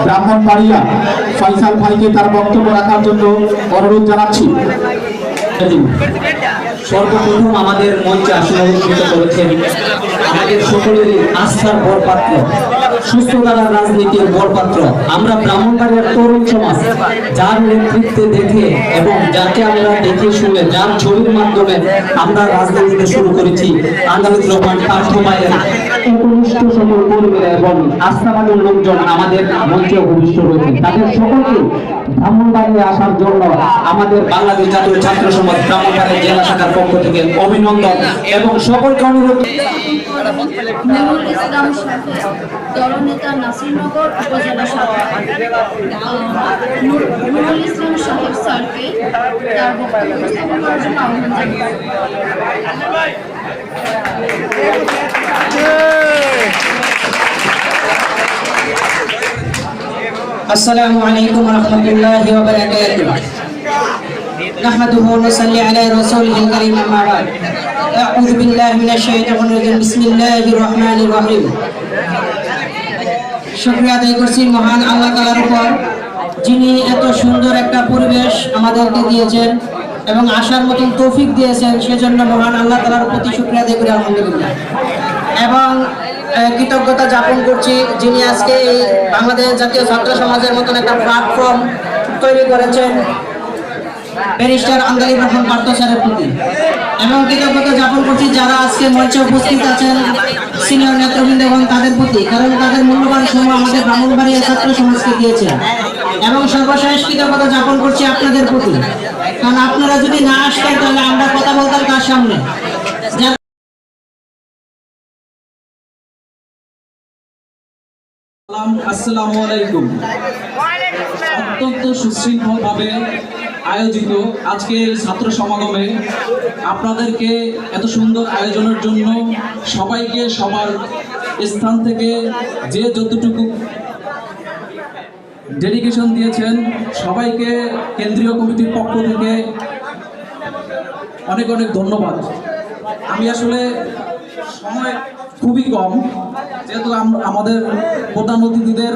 ব্রাহ্মণবাড়িয়া ফয়সাল ভাইকে তার বক্তব্য রাখার জন্য অনুরোধ জানাচ্ছি। সর্বপ্রথম আমাদের মঞ্চে আসন অলঙ্কৃত করেছেন আমাদের সকলেরই আস্থার বরপাত্র, সুস্থতার রাজনীতির বরপাত্র, আমরা ব্রাহ্মণবাড়িয়ার তরুণ সমাজ, যার নেতৃত্বে দেখে এবং যাকে আমরা দেখে শুনে যার ছবির মাধ্যমে আমরা রাজনীতিতে শুরু করেছি, আন্দালুস রহমান পার্থ ভাইয়ের একনিষ্ঠ সকল কর্মী এবং আস্থাবানের লোকজন আমাদের মঞ্চে উপবিষ্ট রয়েছে। তাদের সকলকে ব্রাহ্মণবাড়িয়ায় আসার জন্য আমাদের বাংলাদেশ জাতীয় ছাত্র সমাজ ব্রাহ্মণবাড়িয়া জেলা শাখার পক্ষ থেকে অভিনন্দন এবং সকলকে অনুরোধ। নুরুল ইসলাম শাফি, দলনেতা নাসিরনগর উপজেলা শাখা। নুরুল ইসলাম শাফি স্যারকে তার বক্তব্য উপস্থাপন করার জন্য আহ্বান জানাই। আসসালামু আলাইকুম ওয়া রাহমাতুল্লাহি ওয়া বারাকাতুহু। নাহমাদুহু ওয়া নুসাল্লি আলা রাসূলিল কারীম, আম্মা বা'দ। আউযু বিল্লাহি মিনাশ শাইতানির রাজীম। বিসমিল্লাহির রহমানির রহিম। শুকরিয়া আদায় করছি মহান আল্লাহ তাআলার উপর, যিনি এত সুন্দর একটা পরিবেশ আমাদেরকে দিয়েছেন এবং আসার মতন তৌফিক দিয়েছেন। সেজন্য মহান আল্লাহ তাআলার প্রতি শুকরিয়া আদায় করি আলহামদুলিল্লাহ। এবং কৃতজ্ঞতা জ্ঞাপন করছি যিনি আজকে এই বাংলাদেশ জাতীয় ছাত্র সমাজের মতন একটা প্ল্যাটফর্ম তৈরি করেছেন ব্যারিস্টার আন্দালিব রহমান পার্থ স্যারের প্রতি। এবং কৃতজ্ঞতা জ্ঞাপন করছি যারা আজকে মঞ্চে উপস্থিত আছেন সিনিয়র নেতৃবৃন্দ এবং তাদের প্রতি, কারণ তাদের মূল্যবান সময় আমাদের ব্রাহ্মণবাড়িয়া ছাত্র সমাজকে দিয়েছেন। এবং সর্বশেষ কৃতজ্ঞতা জ্ঞাপন করছি আপনাদের প্রতি, কারণ আপনারা যদি না আসতেন তাহলে আমরা কথা বলতাম কার সামনে। আসসালামু আলাইকুম। অত্যন্ত সুশৃঙ্খলভাবে আয়োজিত আজকের ছাত্র সমাগমে আপনাদেরকে এত সুন্দর আয়োজনের জন্য সবাইকে সবার স্থান থেকে যে যতটুকু ডেডিকেশন দিয়েছেন সবাইকে কেন্দ্রীয় কমিটির পক্ষ থেকে অনেক অনেক ধন্যবাদ। আমি আসলে সময় খুবই কম, যেহেতু আমাদের প্রধান অতিথিদের